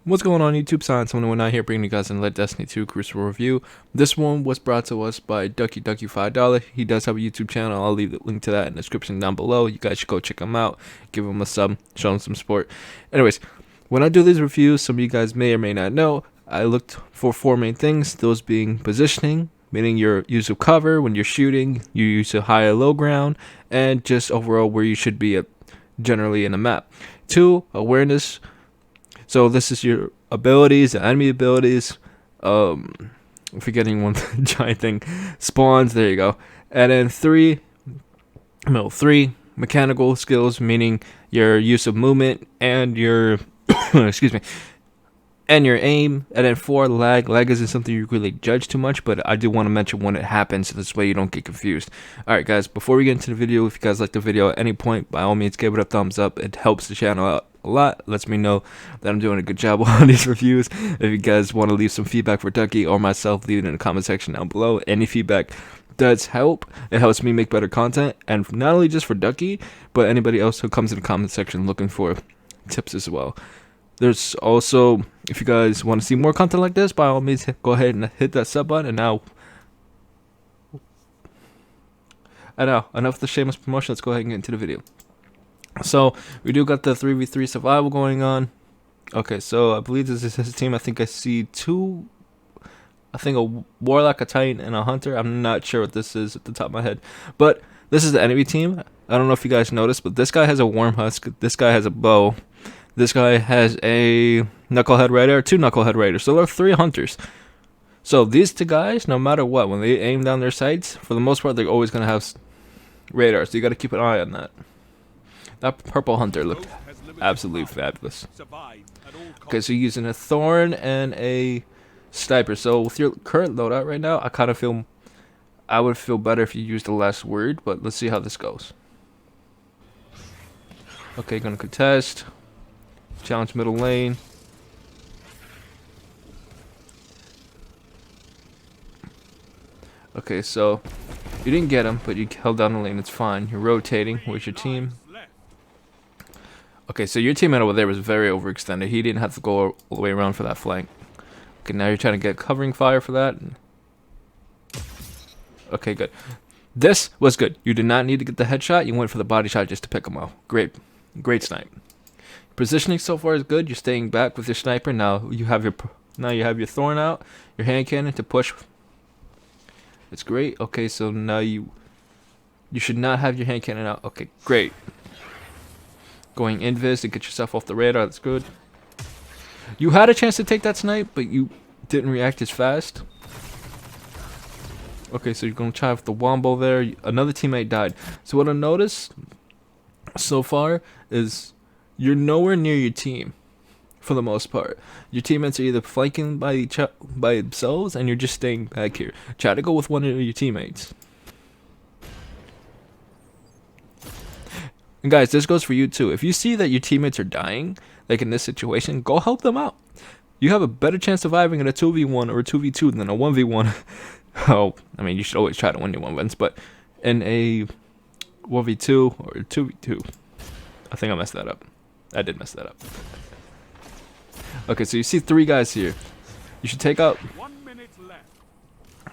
What's going on YouTube? Science 101 out here bringing you guys another Destiny 2 Crucible review. This one was brought to us by Ducky $5. He does have a YouTube channel. I'll leave the link to that in the description down below. You guys should go check him out. Give him a sub. Show him some support. Anyways, when I do these reviews, some of you guys may or may not know, I looked for four main things. Those being positioning, meaning your use of cover when you're shooting, your use of high or low ground, and just overall where you should be at generally in a map. 2, awareness. So this is your abilities, enemy abilities. I'm forgetting one giant thing. Spawns, there you go. And then 3, mechanical skills, meaning your use of movement and your excuse me, and your aim. And then 4, lag. Lag isn't something you really judge too much, but I do want to mention when it happens, so this way you don't get confused. Alright guys, before we get into the video, if you guys like the video at any point, by all means give it a thumbs up. It helps the channel out a lot. Lets me know that I'm doing a good job on these reviews. If you guys want to leave some feedback for Ducky or myself, leave it in the comment section down below. Any feedback does help. It helps me make better content, and not only just for Ducky, but anybody else who comes in the comment section looking for tips as well. There's also, if you guys want to see more content like this, by all means go ahead and hit that sub button. And now enough of the shameless promotion. Let's go ahead and get into the video. So we do got the 3v3 survival going on. Okay, so I believe this is his team. I think I see a warlock, a titan, and a hunter. I'm not sure what this is at the top of my head, but this is the enemy team. I don't know if you guys noticed, but this guy has a worm husk. This guy has a bow. This guy has a knucklehead raider, 2 knucklehead raiders. So there are 3 hunters. So these 2 guys, no matter what, when they aim down their sights, for the most part, they're always going to have radar. So you got to keep an eye on that. That purple hunter looked absolutely fabulous. Okay, so you're using a thorn and a sniper. So with your current loadout right now, I would feel better if you used the last word, but let's see how this goes. Okay, gonna contest. Challenge middle lane. Okay, so you didn't get him, but you held down the lane. It's fine. You're rotating. Where's your team? Okay, so your teammate over there was very overextended. He didn't have to go all the way around for that flank. Okay, now you're trying to get covering fire for that. Okay, good. This was good. You did not need to get the headshot. You went for the body shot just to pick him off. Great snipe. Positioning so far is good. You're staying back with your sniper. Now you have your thorn out, your hand cannon to push. It's great. Okay, so now you should not have your hand cannon out. Okay, great. Going invis to get yourself off the radar. That's good. You had a chance to take that snipe, but you didn't react as fast. Okay, so you're going to try with the wombo there. Another teammate died. So what I noticed so far is you're nowhere near your team for the most part. Your teammates are either flanking by themselves, and you're just staying back here. Try to go with one of your teammates. And guys, this goes for you too. If you see that your teammates are dying, like in this situation, go help them out. You have a better chance of surviving in a 2v1 or a 2v2 than a 1v1. Oh, I mean, you should always try to win your 1v1s, but in a 1v2 or a 2v2, I think I messed that up. I did mess that up. Okay, so you see 3 guys here. You should take out. 1 minute left.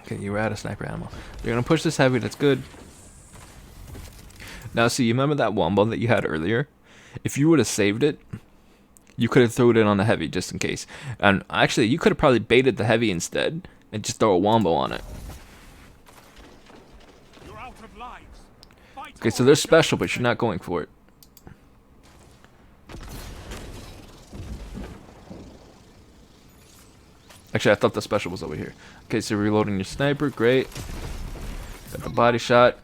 Okay, you were out of sniper ammo. You're gonna push this heavy. That's good. Now, see, you remember that wombo that you had earlier? If you would have saved it, you could have thrown it on the heavy just in case. And actually, you could have probably baited the heavy instead and just throw a wombo on it. You're out of lives. Okay, so they're special, but you're not going for it. Actually, I thought the special was over here. Okay, so reloading your sniper. Great. Got the body shot.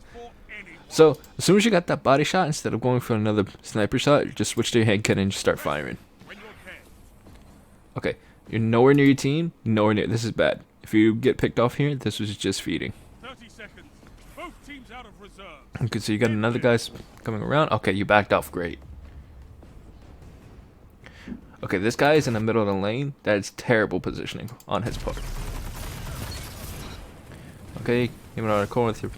So, as soon as you got that body shot, instead of going for another sniper shot, you just switch to your hand cannon and just start firing. Okay, you're nowhere near your team. Nowhere near. This is bad. If you get picked off here, this was just feeding. 30 seconds. Both teams out of reserve. Okay, so you got another guy coming around. Okay, you backed off. Great. Okay, this guy is in the middle of the lane. That is terrible positioning on his part. Okay, even on the corner with your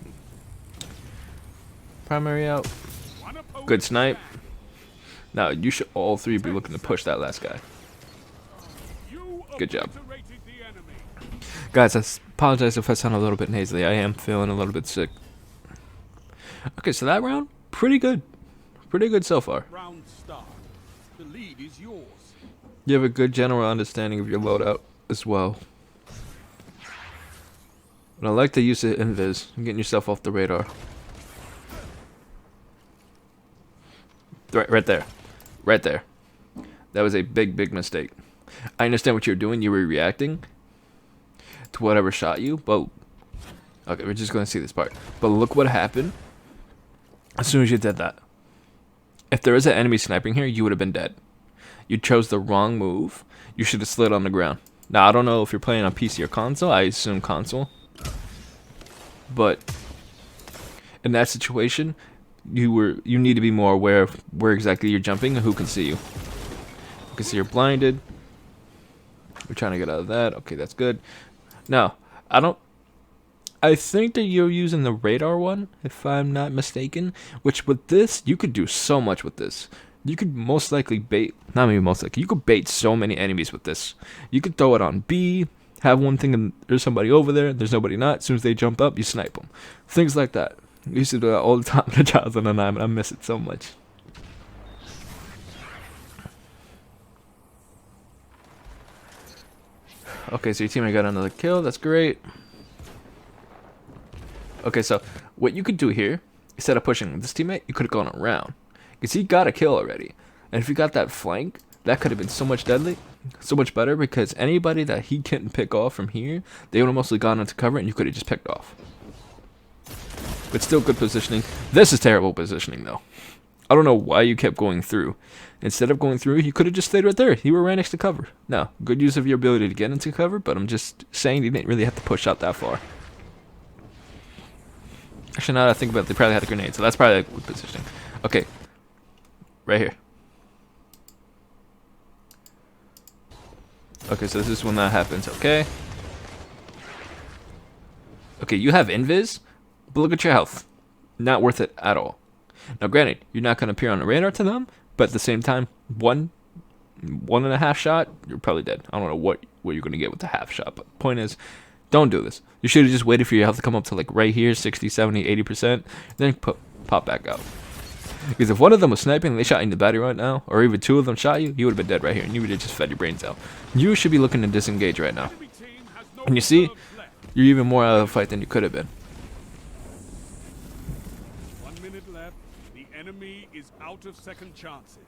primary out. Good snipe. Now, you should all 3 be looking to push that last guy. Good job. Obliterated the enemy. Guys, I apologize if I sound a little bit nasally. I am feeling a little bit sick. Okay, so that round, pretty good. Pretty good so far. Round start. The lead is yours. You have a good general understanding of your loadout as well. And I like the use of invis, getting yourself off the radar. Right there. Right there. That was a big, big mistake. I understand what you're doing. You were reacting to whatever shot you, but... Okay, we're just going to see this part. But look what happened as soon as you did that. If there was an enemy sniping here, you would have been dead. You chose the wrong move. You should have slid on the ground. Now, I don't know if you're playing on PC or console. I assume console. But in that situation, you need to be more aware of where exactly you're jumping and who can see you. You can see you're blinded. We're trying to get out of that. Okay, that's good. Now, I think that you're using the radar one, if I'm not mistaken. Which with this, you could do so much with this. You could most likely bait, not maybe most likely, you could bait so many enemies with this. You could throw it on B, have one thing and there's somebody over there, there's nobody not. As soon as they jump up, you snipe them. Things like that. I used to do that all the time in the Trials of the Nine, and I miss it so much. Okay, so your teammate got another kill, that's great. Okay, so what you could do here, instead of pushing this teammate, you could have gone around. Because he got a kill already. And if you got that flank, that could have been so much deadly, so much better, because anybody that he couldn't pick off from here, they would have mostly gone into cover and you could have just picked off. But still good positioning. This is terrible positioning though. I don't know why you kept going through. Instead of going through, you could have just stayed right there. You were right next to cover. Now, good use of your ability to get into cover, but I'm just saying you didn't really have to push out that far. Actually, now that I think about it, they probably had a grenade, so that's probably like good positioning. Okay. Right here. Okay, so this is when that happens, okay? Okay, you have invis, but look at your health. Not worth it at all. Now, granted, you're not going to appear on the radar to them, but at the same time, one and a half shot, you're probably dead. I don't know what you're going to get with the half shot, but point is, don't do this. You should have just waited for your health to come up to like right here, 60, 70, 80%, then pop back out. Because if one of them was sniping and they shot you in the body right now, or even two of them shot you, you would have been dead right here, and you would have just fed your brains out. You should be looking to disengage right now. Enemy team has no And you see, reserves left. you're even more out of the fight than you could have been. 1 minute left. The enemy is out of second chances.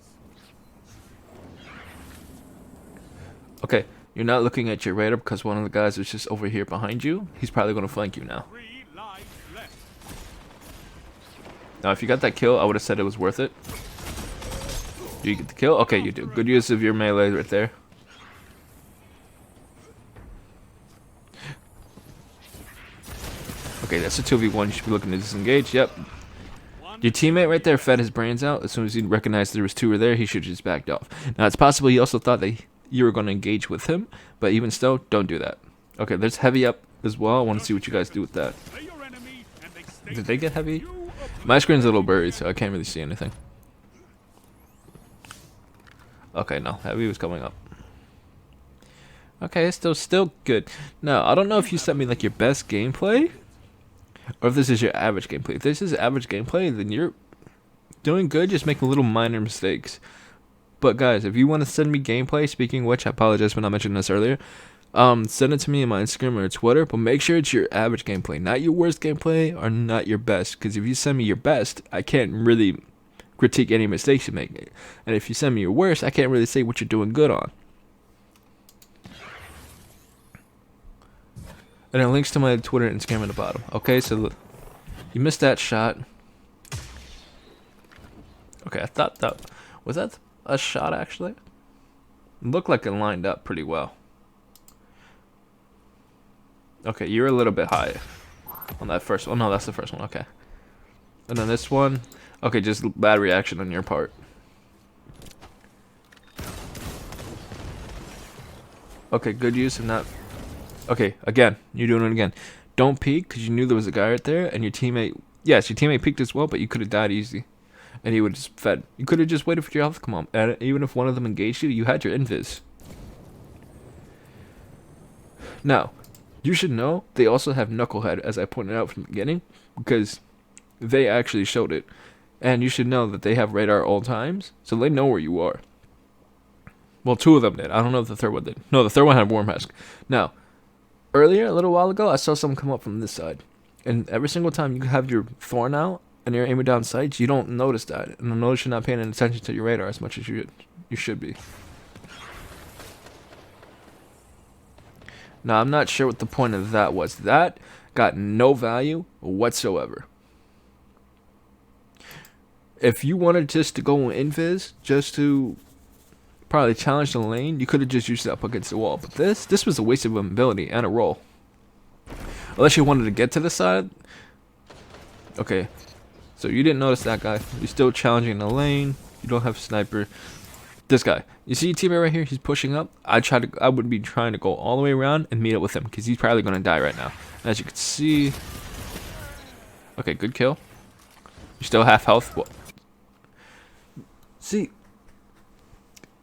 Okay, you're not looking at your radar because one of the guys is just over here behind you. He's probably going to flank you now. 3 lives left. Now, if you got that kill, I would have said it was worth it. Do you get the kill? Okay, you do. Good use of your melee right there. Okay, that's a 2v1. You should be looking to disengage. Yep. Your teammate right there fed his brains out. As soon as he recognized there was two were there, he should have just backed off. Now, it's possible he also thought that you were going to engage with him, but even still, don't do that. Okay, there's heavy up as well. I want to see what you guys do with that. They're your enemy, and they stay Did they get heavy? you My screen's a little blurry, so I can't really see anything. Okay, no, heavy was coming up. Okay, it's still good. Now, I don't know if you sent me like your best gameplay, or if this is your average gameplay. If this is average gameplay, then you're doing good, just making little minor mistakes. But guys, if you want to send me gameplay, speaking of which, I apologize for not mentioning this earlier. Send it to me in my Instagram or Twitter, but make sure it's your average gameplay, not your worst gameplay or not your best. Because if you send me your best, I can't really critique any mistakes you make. And if you send me your worst, I can't really say what you're doing good on. And then links to my Twitter and Instagram at the bottom. Okay, so look, you missed that shot. Okay, I thought that was that a shot actually. It looked like it lined up pretty well. Okay, you're a little bit high on that first one. Oh no, that's the first one. Okay, and then this one. Okay, just bad reaction on your part. Okay, good use of not. Okay, again, you're doing it again. Don't peek because you knew there was a guy right there, and your teammate. Yes, your teammate peeked as well, but you could have died easy, and he would have just fed. You could have just waited for your health to come up, and even if one of them engaged you, you had your invis. Now, you should know they also have Knucklehead, as I pointed out from the beginning, because they actually showed it. And you should know that they have radar all times, so they know where you are. Well, two of them did. I don't know if the third one did. No, the third one had Worm Husk. Now, earlier, a little while ago, I saw someone come up from this side. And every single time you have your thorn out and you're aiming down sights, you don't notice that. And I notice you're not paying attention to your radar as much as you should be. Now, I'm not sure what the point of that was. That got no value whatsoever. If you wanted just to go invis, just to probably challenge the lane, you could have just used it up against the wall. But this was a waste of ability and a roll. Unless you wanted to get to the side. Okay, so you didn't notice that guy. You're still challenging the lane. You don't have sniper. This guy, you see your teammate right here? He's pushing up. I would be trying to go all the way around and meet up with him because he's probably gonna die right now. And as you can see, okay, good kill. You're still half health. Well, see,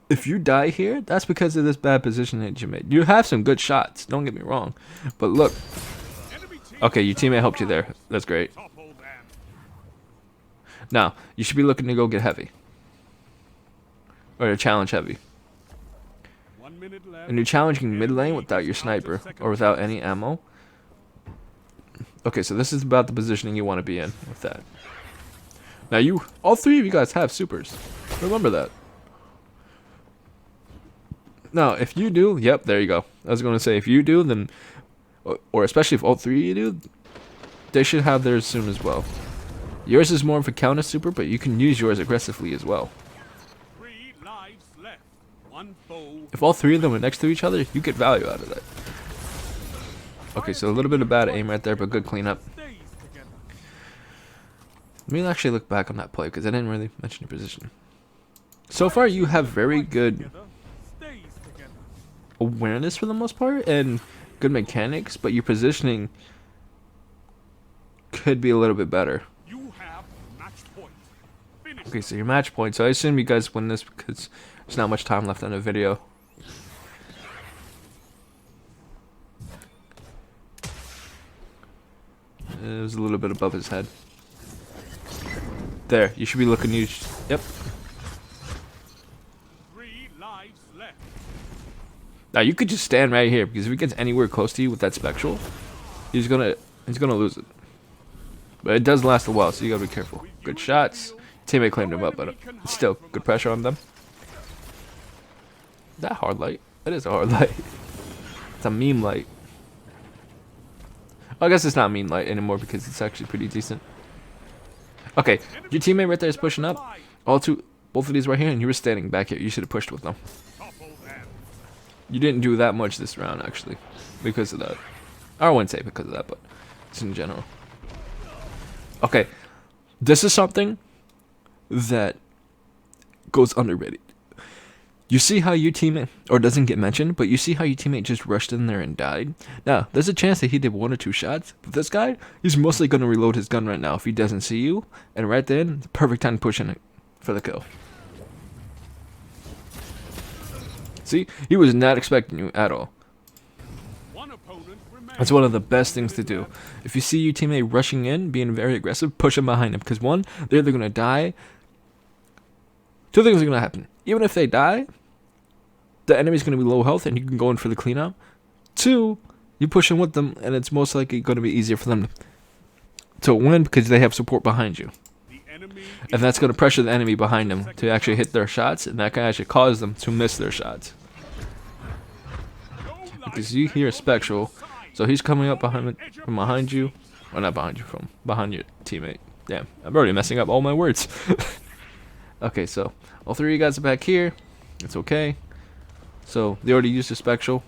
if you die here, that's because of this bad position that you made. You have some good shots. Don't get me wrong, but look. Okay, your teammate helped you there. That's great. Now, you should be looking to go get heavy. Or to challenge heavy. And you're challenging mid lane without your sniper. Or without any ammo. Okay, so this is about the positioning you want to be in with that. Now all three of you guys have supers. Remember that. Now, if you do, yep, there you go. I was going to say, if you do, then... Or especially if all three of you do, they should have theirs soon as well. Yours is more of a counter super, but you can use yours aggressively as well. If all three of them are next to each other, you get value out of that. Okay, so a little bit of bad aim right there, but good cleanup. Let me actually look back on that play, because I didn't really mention your position. So far, you have very good awareness for the most part, and good mechanics, but your positioning could be a little bit better. Okay, so your match point. So I assume you guys win this because there's not much time left on the video. It was a little bit above his head. There, you should be looking. Yep. Now you could just stand right here because if he gets anywhere close to you with that spectral, he's gonna lose it. But it does last a while, so you gotta be careful. Good shots. Teammate claimed him up, but it's still good pressure on them. Is that hard light? That is a hard light. It's a meme light. Well, I guess it's not meme light anymore because it's actually pretty decent. Okay, your teammate right there is pushing up. Both of these right here, and you were standing back here. You should have pushed with them. You didn't do that much this round, actually, because of that. I wouldn't say because of that, but it's in general. Okay, this is something that goes underrated. You see how your teammate, or doesn't get mentioned, but you see how your teammate just rushed in there and died? Now, there's a chance that he did 1 or 2 shots, but this guy, he's mostly going to reload his gun right now if he doesn't see you, and right then, perfect time to push in it for the kill. See, he was not expecting you at all. That's one of the best things to do. If you see your teammate rushing in, being very aggressive, push him behind him. Because one, they're either going to die. 2 things are going to happen. Even if they die, the enemy's going to be low health and you can go in for the cleanup. 2, you push in with them and it's most likely going to be easier for them to win because they have support behind you. And that's going to pressure the enemy behind them to actually hit their shots, and that can actually cause them to miss their shots. Because you hear Spectral, so he's coming up from behind you, or not behind you, from behind your teammate. Damn, I'm already messing up all my words. Okay, so all 3 of you guys are back here. It's okay. So they already used the Spectral.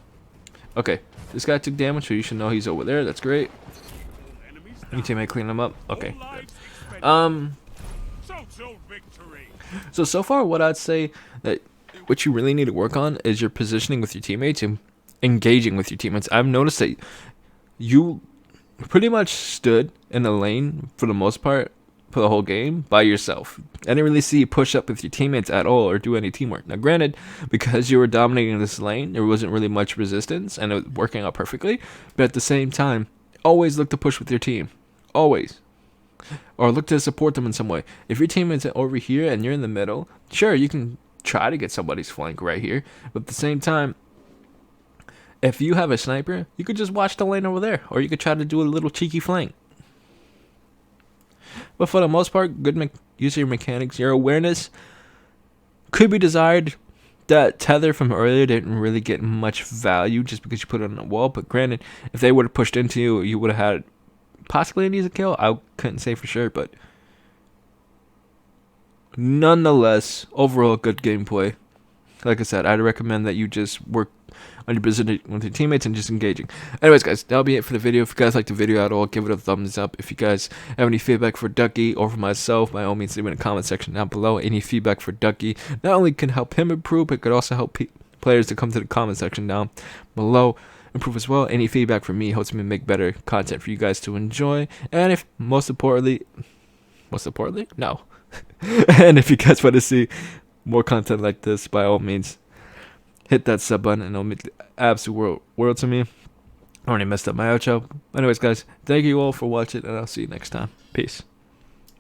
Okay, this guy took damage, so you should know he's over there. That's great. Your teammate clean him up. Okay, good. So far, what I'd say that what you really need to work on is your positioning with your teammates and engaging with your teammates. I've noticed that you pretty much stood in the lane for the most part for the whole game by yourself. I didn't really see you push up with your teammates at all or do any teamwork. Now, granted, because you were dominating this lane, there wasn't really much resistance and it was working out perfectly. But at the same time, always look to push with your team. Always. Or look to support them in some way. If your teammate's over here and you're in the middle, sure, you can try to get somebody's flank right here. But at the same time, if you have a sniper, you could just watch the lane over there. Or you could try to do a little cheeky flank. But for the most part, good use of your mechanics. Your awareness could be desired. That tether from earlier didn't really get much value just because you put it on a wall. But granted, if they would have pushed into you, you would have had possibly an easy kill. I couldn't say for sure, but nonetheless, overall good gameplay. Like I said, I'd recommend that you just work on your business with your teammates and just engaging. Anyways, guys, that'll be it for the video. If you guys liked the video at all, give it a thumbs up. If you guys have any feedback for Ducky or for myself, by all means, leave it in the comment section down below. Any feedback for Ducky not only can help him improve, but could also help players to come to the comment section down below improve as well. Any feedback from me helps me make better content for you guys to enjoy. And if most importantly, no. And if you guys want to see more content like this, by all means, hit that sub button and it'll mean the absolute world to me. I already messed up my outro. Anyways, guys, thank you all for watching, and I'll see you next time. Peace.